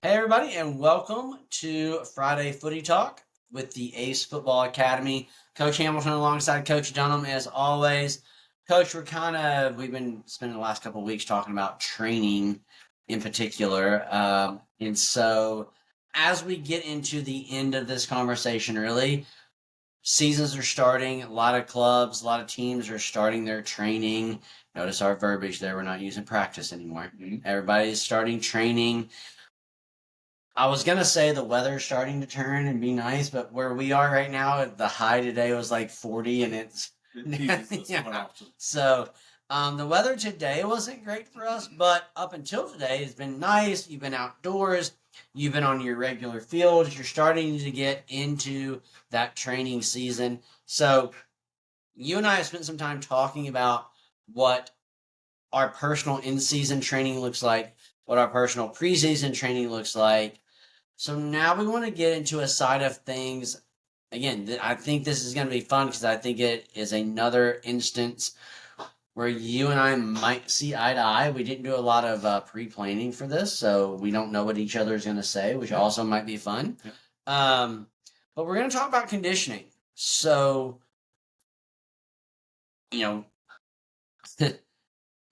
Hey, everybody, and welcome to Friday Footy Talk with the ACE Football Academy. Coach Hamilton alongside Coach Dunham, as always. Coach, we've been spending the last couple of weeks talking about training in particular. And so, as we get into the end of this conversation, really, seasons are starting. A lot of clubs, a lot of teams are starting their training. Notice our verbiage there. We're not using practice anymore. Everybody's starting training. I was gonna say the weather's starting to turn and be nice, but where we are right now, the high today was like 40, and it's yeah. So the weather today wasn't great for us, but up until today, it's been nice. You've been outdoors, you've been on your regular fields. You're starting to get into that training season. So you and I have spent some time talking about what our personal in-season training looks like, what our personal preseason training looks like. So now we want to get into a side of things. Again, I think this is going to be fun because I think it is another instance where you and I might see eye to eye. We didn't do a lot of pre-planning for this, so we don't know what each other is going to say, which also might be fun. But we're going to talk about conditioning. So, you know,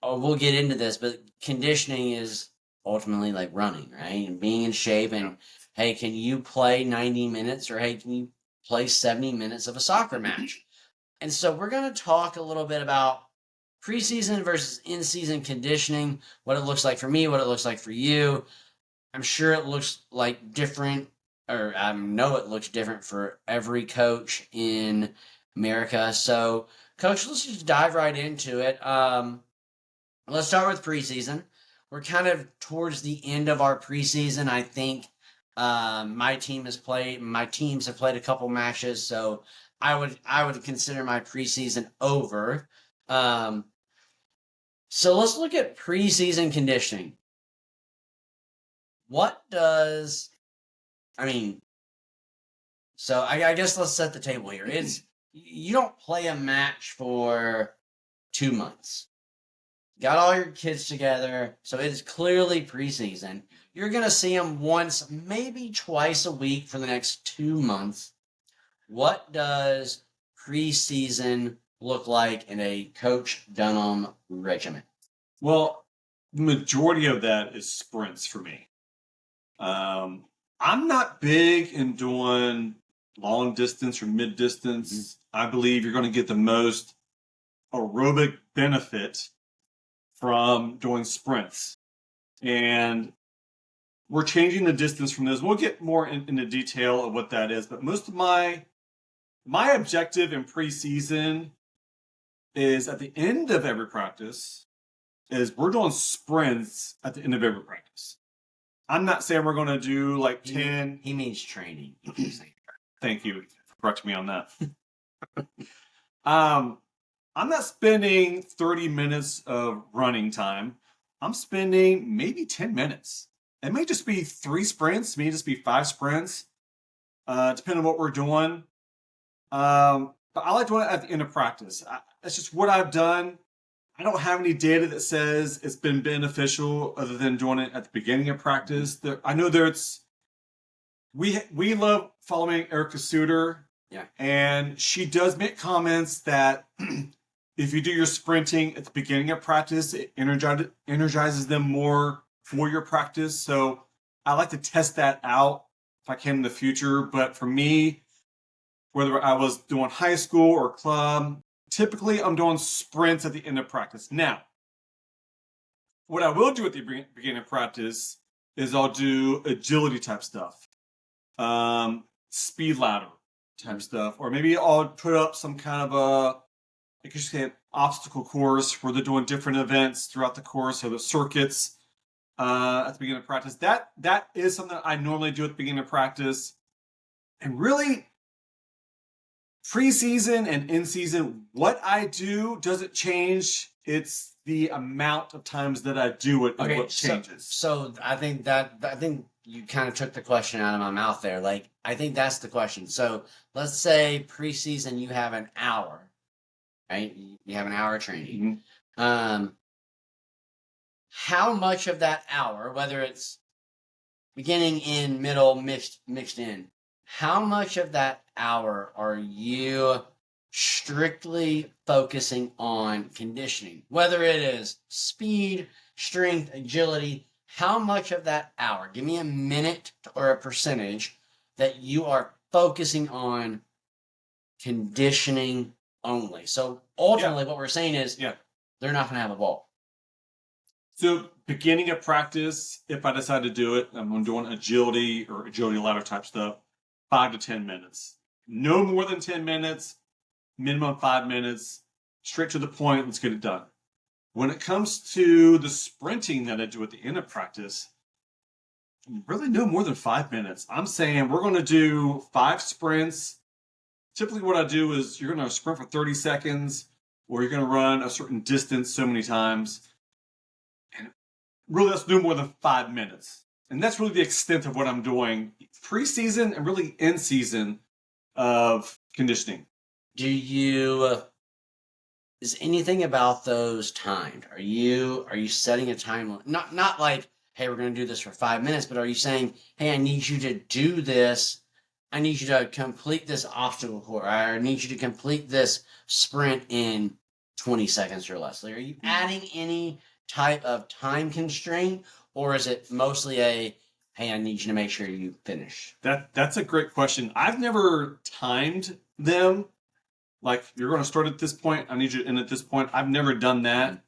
we'll get into this, but conditioning is ultimately like running, right? And being in shape. And hey, can you play 90 minutes, or hey, can you play 70 minutes of a soccer match? And so we're going to talk a little bit about preseason versus in-season conditioning, what it looks like for me, what it looks like for you. I'm sure it looks like different, or I know it looks different for every coach in America. So, Coach, let's just dive right into it. Let's start with preseason. We're kind of towards the end of our preseason. I think my teams have played a couple matches, so I would consider my preseason over. Um, so let's look at preseason conditioning. What does I mean? So I guess let's set the table here. It's you don't play a match for 2 months. Got all your kids together, so it is clearly preseason. You're going to see them once, maybe twice a week for the next 2 months. What does preseason look like in a Coach Dunham regiment? Well, the majority of that is sprints for me. I'm not big in doing long distance or mid distance. I believe you're going to get the most aerobic benefit from doing sprints. And we're changing the distance from those. We'll get more into detail of what that is, but most of my objective in preseason is at the end of every practice is we're doing sprints at the end of every practice. I'm not saying we're going to do like 10. He means training. Thank you for correcting me on that. I'm not spending 30 minutes of running time. I'm spending maybe 10 minutes. It may just be 3 sprints, it may just be 5 sprints, depending on what we're doing. But I like doing it at the end of practice. That's just what I've done. I don't have any data that says it's been beneficial other than doing it at the beginning of practice. I know we love following Erica Suter. Yeah. And she does make comments that if you do your sprinting at the beginning of practice, it energizes them more for your practice. So I like to test that out if I can in the future. But for me, whether I was doing high school or club, typically I'm doing sprints at the end of practice. Now, what I will do at the beginning of practice is I'll do agility type stuff, speed ladder type stuff, or maybe I'll put up some kind of I guess you say, obstacle course where they're doing different events throughout the course, or the circuits at the beginning of practice. That is something I normally do at the beginning of practice, and really preseason and in season, what I do doesn't change. It's the amount of times that I do it is what changes. So I think you kind of took the question out of my mouth there. Like, I think that's the question. So let's say preseason you have an hour, right? You have an hour of training. Mm-hmm. How much of that hour, whether it's beginning, in, middle, mixed in. How much of that hour are you strictly focusing on conditioning? Whether it is speed, strength, agility, how much of that hour? Give me a minute or a percentage that you are focusing on conditioning only. So ultimately, what we're saying is they're not going to have a ball. So beginning of practice, if I decide to do it, I'm doing agility or agility ladder type stuff, 5 to 10 minutes. No more than 10 minutes, minimum 5 minutes, straight to the point, let's get it done. When it comes to the sprinting that I do at the end of practice, really no more than 5 minutes. I'm saying we're going to do 5 sprints. Typically what I do is you're going to sprint for 30 seconds or you're going to run a certain distance so many times. And really that's no more than 5 minutes. And that's really the extent of what I'm doing preseason and really in season of conditioning. Do you is anything about those timed? Are you setting a time? Not like, hey, we're going to do this for 5 minutes, but are you saying, hey, I need you to do this. I need you to complete this obstacle course. I need you to complete this sprint in 20 seconds or less. Like, are you adding any type of time constraint, or is it mostly a, hey, I need you to make sure you finish? That's a great question. I've never timed them. Like, you're going to start at this point, I need you to end at this point. I've never done that.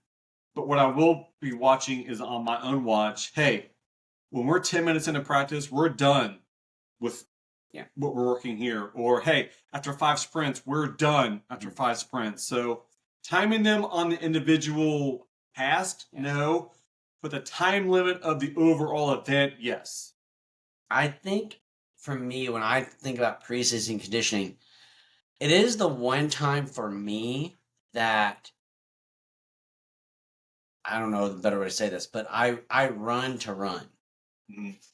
But what I will be watching is on my own watch, hey, when we're 10 minutes into practice, we're done with what we're working here. Or, hey, after 5 sprints, we're done after 5 sprints. So timing them on the individual task, no. But the time limit of the overall event, yes. I think for me, when I think about preseason conditioning, it is the one time for me that I don't know the better way to say this, but I run to run,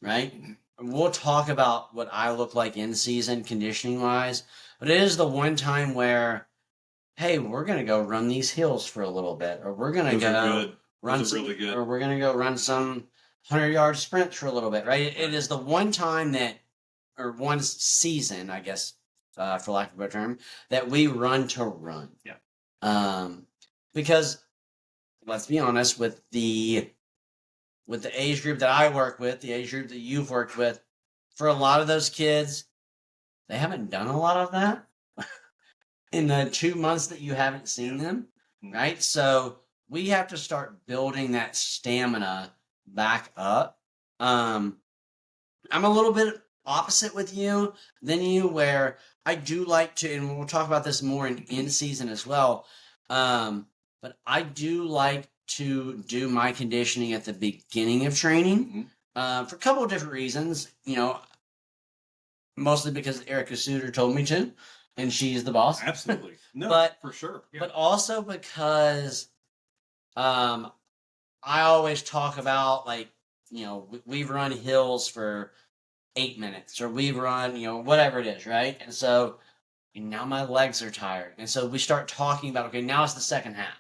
right? We'll talk about what I look like in season conditioning wise, but it is the one time where, hey, we're gonna go run these hills for a little bit, or we're gonna go run some, really good. Or we're gonna go run some 100-yard sprints for a little bit, right? It is the one time that, or one season, I guess, for lack of a better term, that we run to run. Because let's be honest, with the age group that I work with, the age group that you've worked with, for a lot of those kids, they haven't done a lot of that in the 2 months that you haven't seen them, right? So we have to start building that stamina back up. I'm a little bit opposite with you than you, where I do like to, and we'll talk about this more in season as well. But I do like to do my conditioning at the beginning of training for a couple of different reasons. You know, mostly because Erica Suter told me to, and she's the boss. Absolutely, no, but for sure. Yeah. But also because I always talk about, like, you know, we've run hills for 8 minutes, or we run, you know, whatever it is, right? And so now my legs are tired. And so we start talking about, okay, now it's the second half,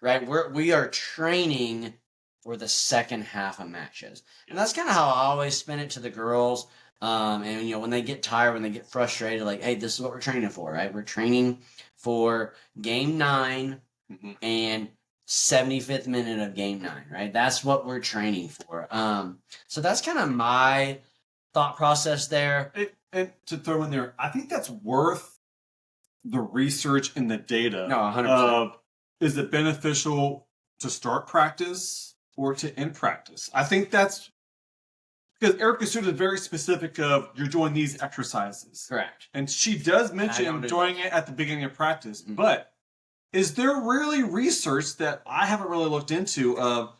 right? We are training for the second half of matches. And that's kind of how I always spin it to the girls. And, you know, when they get tired, when they get frustrated, like, hey, this is what we're training for, right? We're training for game 9 and 75th minute of game 9, right? That's what we're training for. So that's kind of my thought process there. And to throw in there, I think that's worth the research and the data. No, 100%. Is it beneficial to start practice or to end practice? I think that's because Erica Suter is very specific of you're doing these exercises. Correct. And she does mention doing it at the beginning of practice. But is there really research that I haven't really looked into of,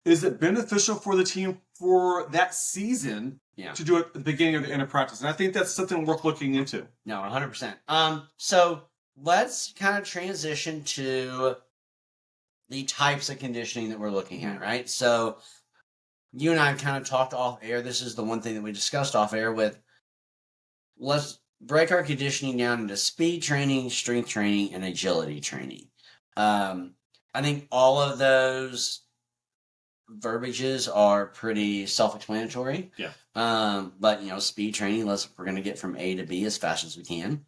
is it beneficial for the team for that season to do it at the beginning or the end of practice? And I think that's something worth looking into. No, 100%. So let's kind of transition to the types of conditioning that we're looking at, right? So you and I kind of talked off air. This is the one thing that we discussed off air with. Let's break our conditioning down into speed training, strength training, and agility training. I think all of those verbiages are pretty self-explanatory. Yeah. But speed training, we're going to get from A to B as fast as we can.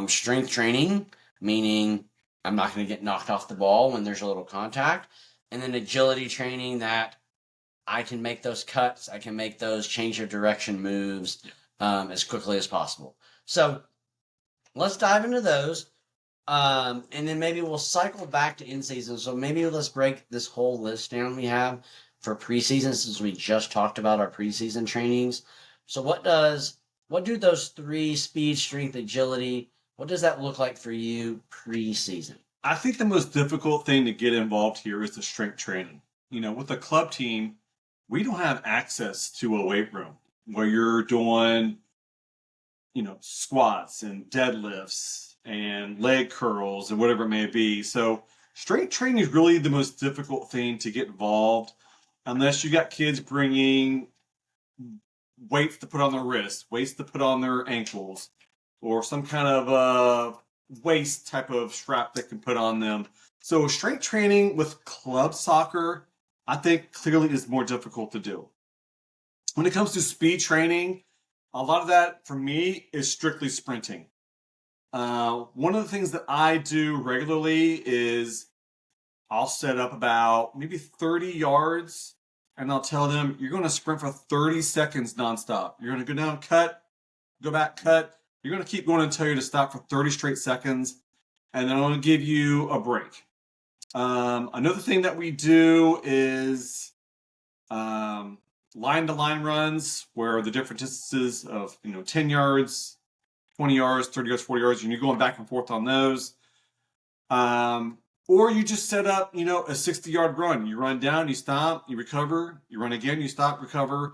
Strength training, meaning I'm not going to get knocked off the ball when there's a little contact. And then agility training, that I can make those cuts, I can make those change of direction moves as quickly as possible. So let's dive into those. And then maybe we'll cycle back to in season. So maybe let's break this whole list down we have for preseason, since we just talked about our preseason trainings. So what do those three, speed, strength, agility, what does that look like for you preseason? I think the most difficult thing to get involved here is the strength training. With a club team, we don't have access to a weight room where you're doing, squats and deadlifts and leg curls and whatever it may be. So strength training is really the most difficult thing to get involved, unless you got kids bringing weights to put on their wrists, weights to put on their ankles, or some kind of waist type of strap that can put on them. So strength training with club soccer, I think clearly is more difficult to do. When it comes to speed training, a lot of that for me is strictly sprinting. One of the things that I do regularly is I'll set up about maybe 30 yards and I'll tell them, you're going to sprint for 30 seconds nonstop. You're going to go down, cut, go back, cut. You're going to keep going until you to stop for 30 straight seconds. And then I'm going to give you a break. Another thing that we do is line-to-line runs, where the different distances of 10 yards, 20 yards, 30 yards, 40 yards, and you're going back and forth on those. Or you just set up, a 60-yard run. You run down, you stop, you recover, you run again, you stop, recover.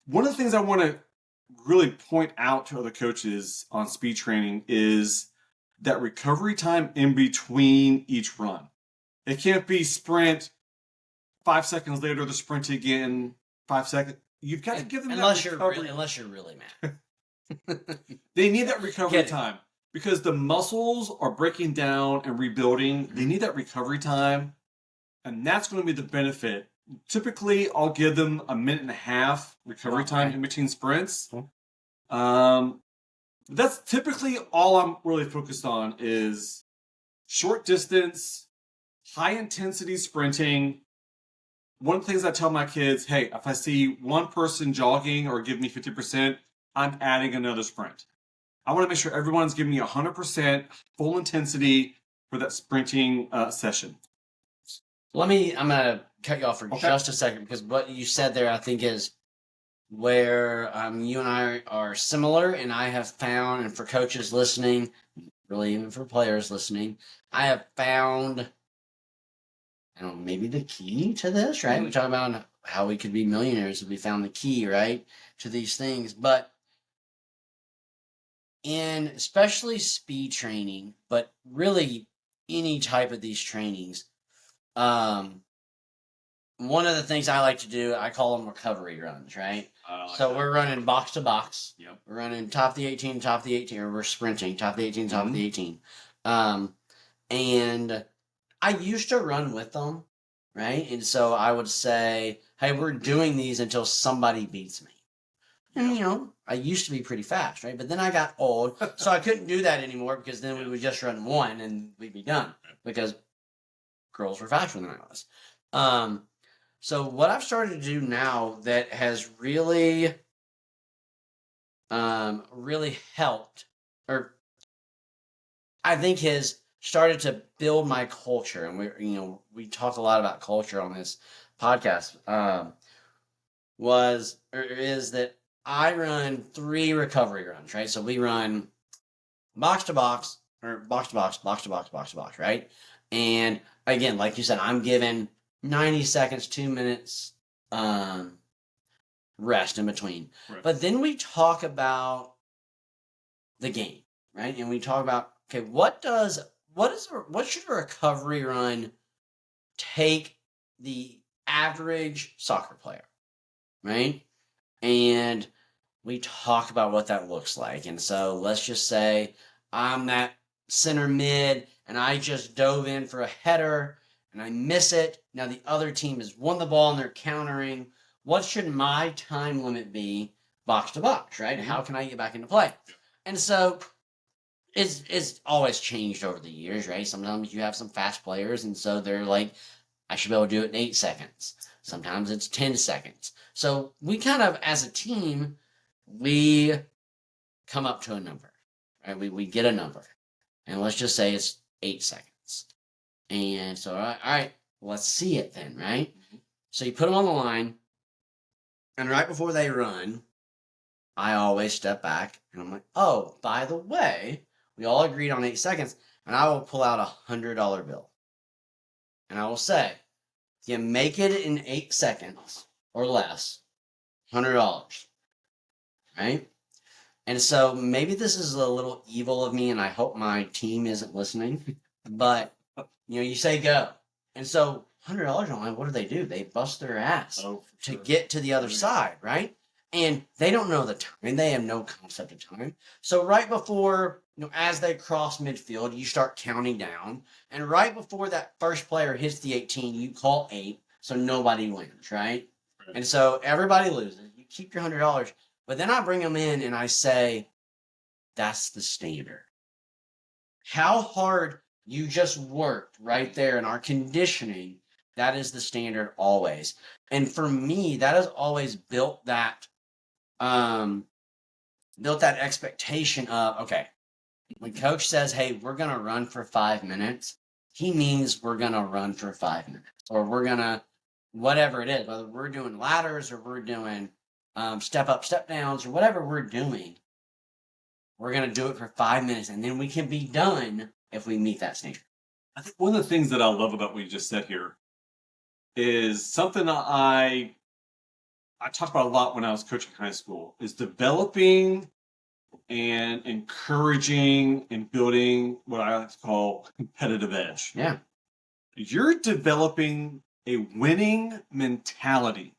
One of the things I want to really point out to other coaches on speed training is that recovery time in between each run. It can't be sprint, 5 seconds later, the sprint again, 5 seconds. You've got to give them that recovery. Unless you're really mad. They need that recovery time because the muscles are breaking down and rebuilding. They need that recovery time, and that's going to be the benefit. Typically, I'll give them a minute and a half recovery time in between sprints. That's typically all I'm really focused on is short distance, high intensity sprinting. One of the things I tell my kids, hey, if I see one person jogging or give me 50%, I'm adding another sprint. I want to make sure everyone's giving me 100% full intensity for that sprinting session. I'm going to cut you off for just a second, because what you said there, I think, is where you and I are similar, and I have found, and for coaches listening, really even for players listening, I have found, maybe the key to this, right? We talk about how we could be millionaires if we found the key, right, to these things. But in especially speed training, but really any type of these trainings, one of the things I like to do, I call them recovery runs, right? So we're running box to box. Yep. We're running top of the 18, or we're sprinting top of the 18, top of the 18. And I used to run with them, right? And so I would say, hey, we're doing these until somebody beats me. And, I used to be pretty fast, right? But then I got old, so I couldn't do that anymore, because then we would just run one and we'd be done, because girls were faster than I was. So what I've started to do now that has really, really helped, or I think has started to build my culture, and we talk a lot about culture on this podcast, is that I run 3 recovery runs, right? So we run box to box, or box to box, box to box, box to box, right? And again, like you said, I'm given 90 seconds, 2 minutes rest in between. Right. But then we talk about the game, right? And we talk about, okay, what should a recovery run take the average soccer player, right? And we talk about what that looks like. And so let's just say I'm that center mid and I just dove in for a header and I miss it. Now the other team has won the ball and they're countering. What should my time limit be box to box, right? How can I get back into play? And so it's always changed over the years, right? Sometimes you have some fast players, and so they're like, I should be able to do it in 8 seconds. Sometimes it's 10 seconds. So we kind of, as a team, we come up to a number, right? We get a number, and let's just say it's 8 seconds. And so, all right, let's see it then, right? So you put them on the line, and right before they run, I always step back, and I'm like, oh, by the way, we all agreed on 8 seconds, and I will pull out $100 bill. And I will say, if you make it in 8 seconds or less, $100, right? And so maybe this is a little evil of me, and I hope my team isn't listening. But you say go, and so $100 online. What do? They bust their ass to get to the other side, right? And they don't know the time. They have no concept of time. So right before, as they cross midfield, you start counting down, and right before that first player hits the 18, you call 8, so nobody wins, right? And so everybody loses. You keep your $100. But then I bring them in and I say, that's the standard. How hard you just worked right there in our conditioning, that is the standard always. And for me, that has always built that expectation of, okay, when coach says, hey, we're going to run for 5 minutes, he means we're going to run for 5 minutes, or we're going to, whatever it is, whether we're doing ladders or we're doing step up, step downs, or whatever we're doing, we're going to do it for 5 minutes, and then we can be done if we meet that standard. I think one of the things that I love about what you just said here is something I talked about a lot when I was coaching high school, is developing and encouraging and building what I like to call competitive edge. Yeah. You're developing a winning mentality.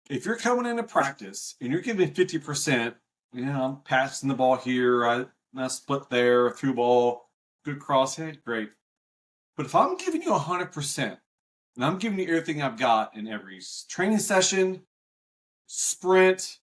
If you're coming into practice and you're giving 50%, I'm passing the ball here, I split there, through ball, good cross hit, great. But if I'm giving you 100%, and I'm giving you everything I've got in every training session, sprint,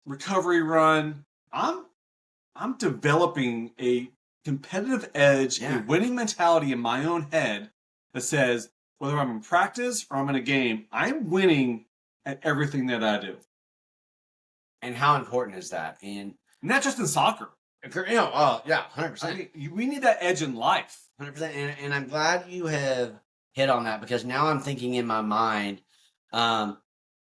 recovery run, I'm developing a competitive edge, a winning mentality in my own head that says, whether I'm in practice or I'm in a game, I'm winning at everything that I do. And how important is that? And not just in soccer. 100%. I mean, we need that edge in life. 100%. And I'm glad you have hit on that, because now I'm thinking in my mind, you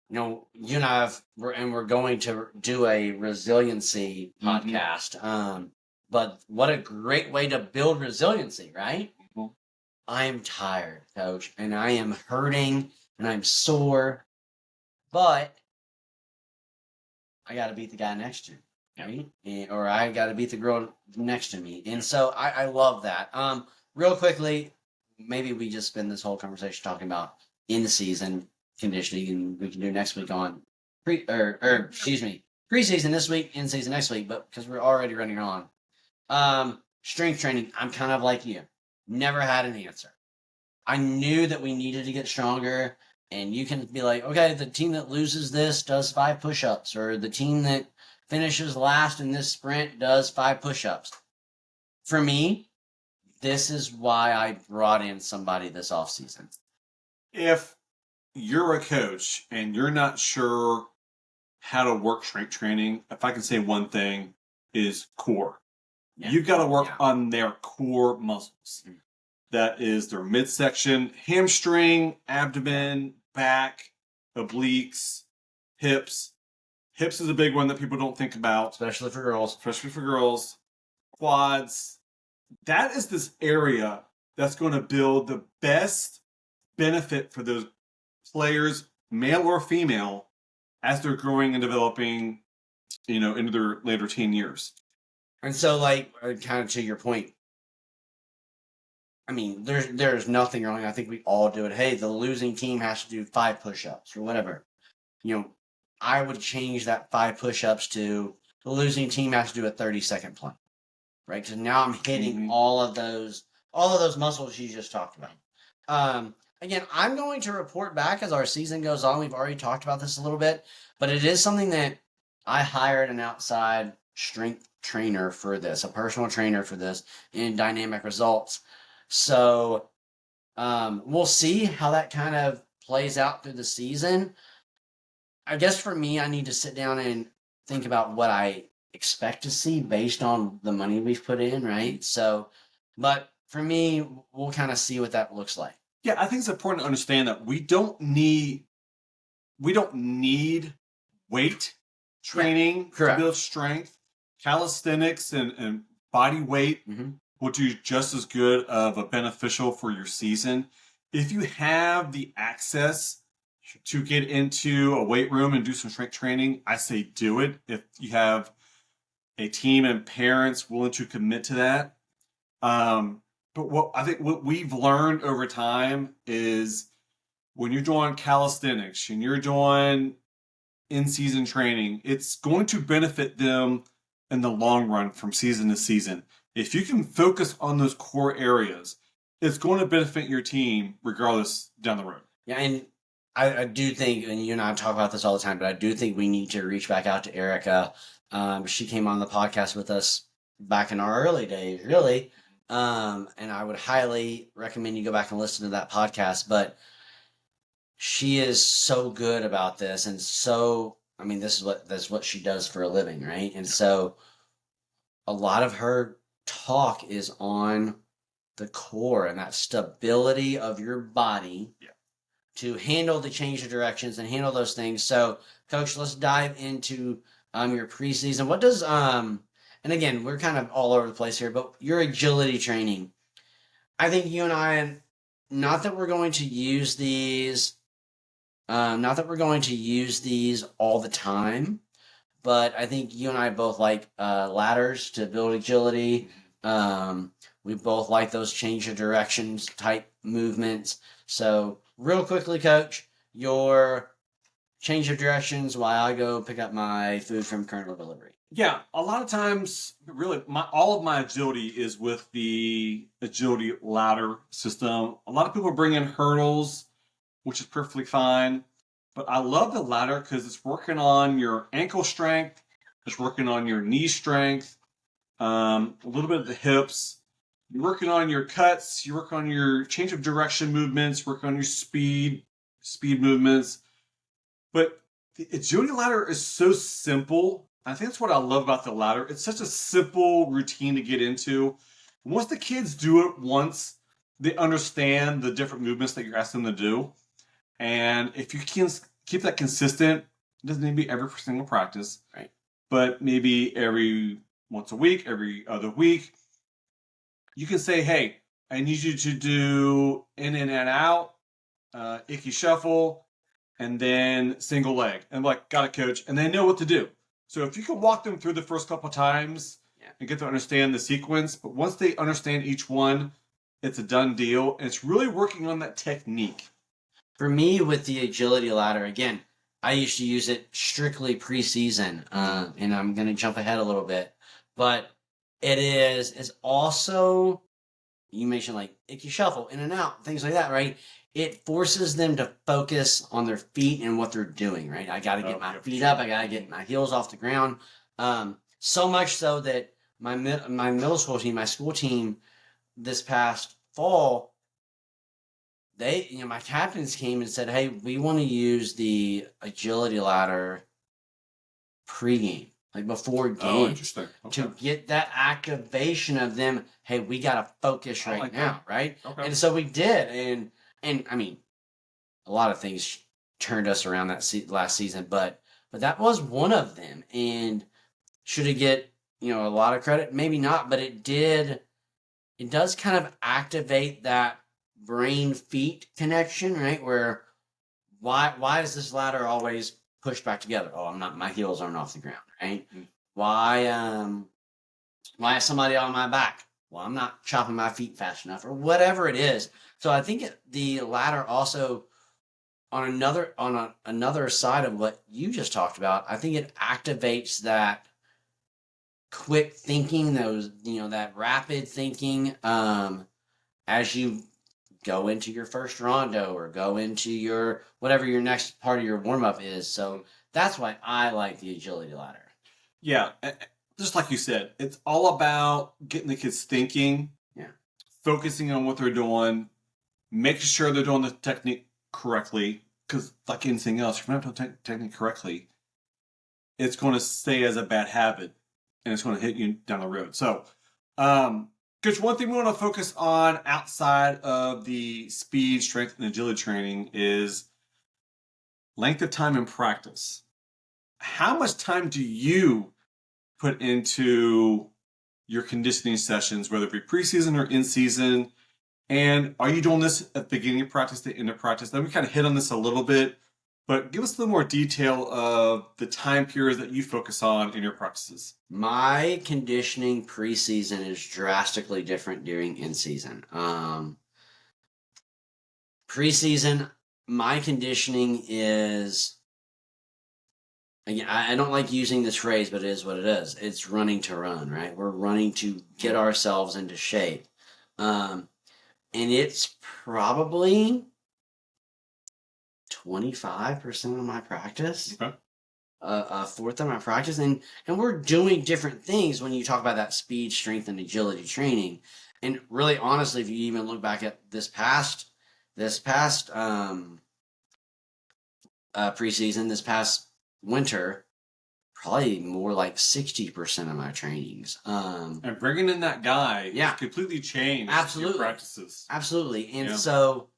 and I we're going to do a resiliency podcast. But what a great way to build resiliency, right? Mm-hmm. I am tired, coach, and I am hurting and I'm sore, but I got to beat the guy next to me, right? Or I got to beat the girl next to me. And so I love that. Real quickly, maybe we just spend this whole conversation talking about in-season conditioning, and we can do next week on preseason this week, in-season next week, but because we're already running on. Strength training, I'm kind of like you. Never had an answer. I knew that we needed to get stronger, and you can be like, okay, the team that loses this does 5 push-ups, or the team that finishes last in this sprint does 5 push-ups. For me, this is why I brought in somebody this offseason. If you're a coach and you're not sure how to work strength training, if I can say one thing, is core. Yeah. You've got to work on their core muscles. Mm-hmm. That is their midsection, hamstring, abdomen, back, obliques, hips. Hips is a big one that people don't think about. Especially for girls. Quads. That is this area that's going to build the best benefit for those players, male or female, as they're growing and developing, into their later teen years. And so, kind of to your point, I mean, there's nothing wrong. I think we all do it. Hey, the losing team has to do 5 push-ups or whatever. I would change that 5 push-ups to the losing team has to do a 30-second plank, right? Because now I'm hitting all of those muscles you just talked about. Again, I'm going to report back as our season goes on. We've already talked about this a little bit, but it is something that I hired an outside strength trainer for this, a personal trainer for this in Dynamic Results. So we'll see how that kind of plays out through the season. I guess for me, I need to sit down and think about what I expect to see based on the money we've put in, right? So, but for me, we'll kind of see what that looks like. Yeah, I think it's important to understand that we don't need weight training to correct. build strength. Calisthenics and body weight Mm-hmm. will do just as good of a beneficial for your season. If you have the access to get into a weight room and do some strength training, I say do it. If you have a team and parents willing to commit to that. But what we've learned over time is when you're doing calisthenics and you're doing in-season training, it's going to benefit them in the long run from season to season. If you can focus on those core areas, it's going to benefit your team regardless down the road. Yeah, and I do think, and you and I talk about this all the time, but I do think we need to reach back out to Erica. She came on the podcast with us back in our early days, really. And I would highly recommend you go back and listen to that podcast. But she is so good about this, and so I mean, that's what she does for a living, right? And so a lot of her talk is on the core and that stability of your body to handle the change of directions and handle those things. So, Coach, let's dive into your preseason. What does and again, we're kind of all over the place here, but your agility training. I think you and I, not that we're going to use these, not that we're going to use these all the time, but I think you and I both like ladders to build agility. We both like those change of directions type movements. So, real quickly, Coach, your change of directions while I go pick up my food from Colonel Delivery. Yeah, a lot of times, really, all of my agility is with the agility ladder system. A lot of people bring in hurdles, which is perfectly fine. But I love the ladder because it's working on your ankle strength, it's working on your knee strength, a little bit of the hips. You're working on your cuts, you work on your change of direction movements, work on your speed movements. But the agility ladder is so simple. I think that's what I love about the ladder. It's such a simple routine to get into. Once the kids do it once, they understand the different movements that you're asking them to do. And if you can keep that consistent, it doesn't need to be every single practice, right? But maybe every once a week, every other week, you can say, hey, I need you to do in and out, icky shuffle, and then single leg. And I'm like, got it, coach. And they know what to do. So if you can walk them through the first couple times and get to understand the sequence, but once they understand each one, it's a done deal. And it's really working on that technique. For me, with the agility ladder, again, I used to use it strictly preseason, and I'm going to jump ahead a little bit, but it's also, you mentioned like icky shuffle, in and out, things like that, right? It forces them to focus on their feet and what they're doing, right? I got to get my feet up, I got to get my heels off the ground. So much so that my middle school team, my school team, this past fall, my captains came and said, "Hey, we want to use the agility ladder pregame, like before game, interesting. to get that activation of them. Hey, we got to focus right now, right?" Okay. And so we did, and I mean, a lot of things turned us around that last season, but that was one of them. And should it get a lot of credit? Maybe not, but it did. It does kind of activate that brain feet connection, right? Where why is this ladder always pushed back together? Oh, I'm not, my heels aren't off the ground, right? Mm-hmm. Why is somebody on my back? Well, I'm not chopping my feet fast enough, or whatever it is. So I think the ladder also, on another side of what you just talked about, I think it activates that quick thinking, that rapid thinking, as you go into your first rondo or go into your whatever your next part of your warm up is. So that's why I like the agility ladder. Yeah, just like you said, it's all about getting the kids thinking, Yeah. focusing on what they're doing, making sure they're doing the technique correctly. Because like anything else, if you're not doing technique correctly, it's going to stay as a bad habit, and it's going to hit you down the road. So, Coach, one thing we want to focus on outside of the speed, strength, and agility training is length of time in practice. How much time do you put into your conditioning sessions, whether it be preseason or in season? And are you doing this at the beginning of practice, the end of practice? Then we kind of hit on this a little bit, but give us a little more detail of the time periods that you focus on in your practices. My conditioning preseason is drastically different during in season. Preseason, my conditioning is, again, I don't like using this phrase, but it is what it is. It's running to run, right? We're running to get ourselves into shape. And it's probably 25% of my practice. Okay. A fourth of my practice, and we're doing different things when you talk about that speed, strength, and agility training. And really, honestly, if you even look back at this past preseason, this past winter, probably more like 60% of my trainings. And bringing in that guy Yeah. has completely changed Absolutely. your practices. Absolutely. And Yeah. so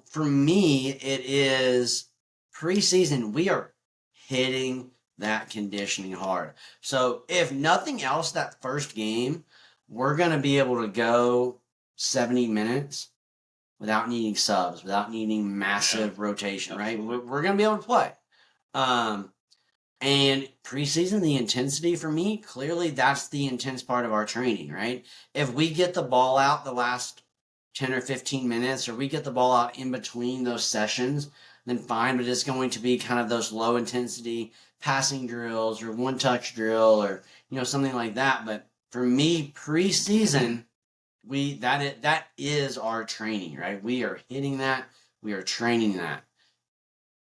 for me, it is preseason. We are hitting that conditioning hard. So if nothing else, that first game, we're going to be able to go 70 minutes without needing subs, without needing massive rotation, right? We're going to be able to play. And preseason, the intensity for me, clearly that's the intense part of our training, right? If we get the ball out the last 10 or 15 minutes, or we get the ball out in between those sessions, then fine, but it's going to be kind of those low intensity passing drills or one touch drill or, something like that. But for me, preseason, that is our training, right? We are hitting that. We are training that.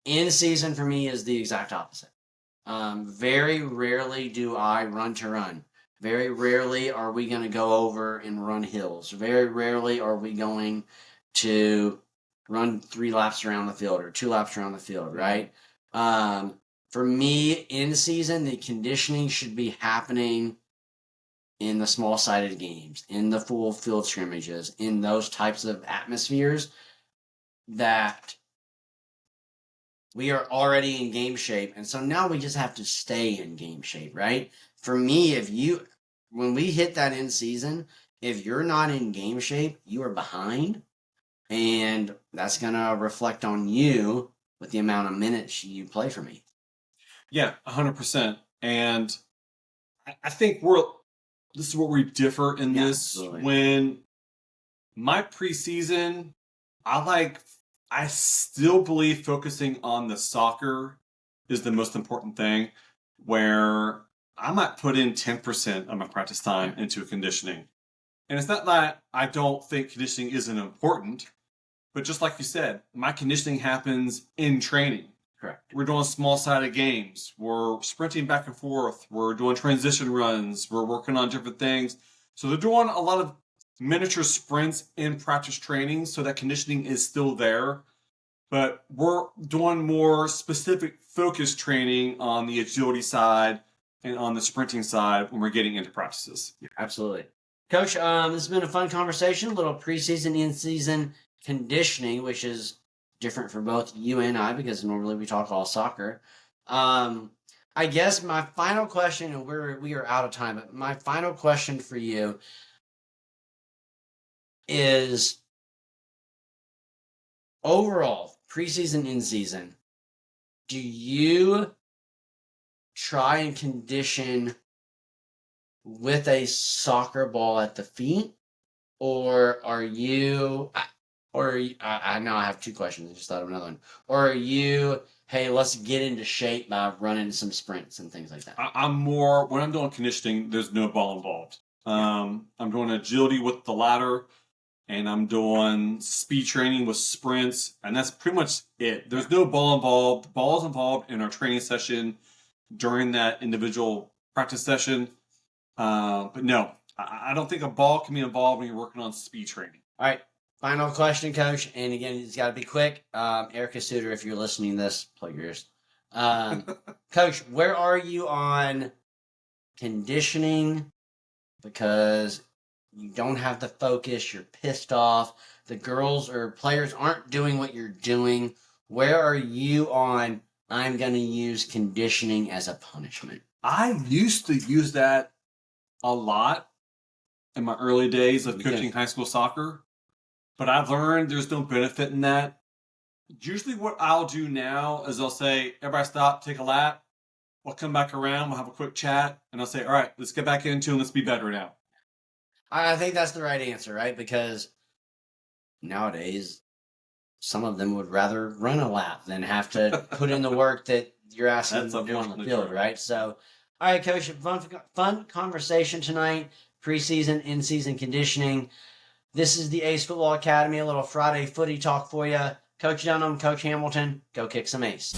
In season for me is the exact opposite. Very rarely do I run to run. Very rarely are we going to go over and run hills. Very rarely are we going to run 3 laps around the field or 2 laps around the field, right? For me, in season, the conditioning should be happening in the small-sided games, in the full field scrimmages, in those types of atmospheres that we are already in game shape, and so now we just have to stay in game shape, right? For me, when we hit that in season, if you're not in game shape, you are behind, and that's gonna reflect on you with the amount of minutes you play for me. Yeah, 100%. And I think this is where we differ in Yeah, this. absolutely. When my preseason, I still believe focusing on the soccer is the most important thing, where I might put in 10% of my practice time into conditioning. And it's not that I don't think conditioning isn't important, but just like you said, my conditioning happens in training. Correct. We're doing small-sided games. We're sprinting back and forth. We're doing transition runs. We're working on different things. So they're doing a lot of miniature sprints in practice training, so that conditioning is still there. But we're doing more specific focus training on the agility side and on the sprinting side when we're getting into practices. Absolutely. Coach, this has been a fun conversation. A little preseason, in-season conditioning, which is different for both you and I because normally we talk all soccer. I guess my final question, and we are out of time, but my final question for you is overall, preseason, in-season, do you try and condition with a soccer ball at the feet? Or are you, I know I have 2 questions. I just thought of another one. Or are you, hey, let's get into shape by running some sprints and things like that? I'm more, when I'm doing conditioning, there's no ball involved. I'm doing agility with the ladder. and I'm doing speed training with sprints, and that's pretty much it. There's no ball involved. The ball is involved in our training session during that individual practice session. But no, I don't think a ball can be involved when you're working on speed training. All right. Final question, Coach. And again, it's got to be quick. Erica Suter, if you're listening to this, plug yours. Coach, where are you on conditioning? Because you don't have the focus. You're pissed off. The girls or players aren't doing what you're doing. Where are you on I'm going to use conditioning as a punishment? I used to use that a lot in my early days of coaching high school soccer, but I've learned there's no benefit in that. Usually what I'll do now is I'll say, everybody stop, take a lap. We'll come back around, we'll have a quick chat, and I'll say, all right, let's get back into it and let's be better now. I think that's the right answer, right? Because nowadays, some of them would rather run a lap than have to put in the work that you're asking them to do on the field, right? So, all right, Coach, fun conversation tonight. Preseason, in-season conditioning. This is the Ace Football Academy, a little Friday footy talk for you. Coach Dunham, Coach Hamilton, go kick some ace.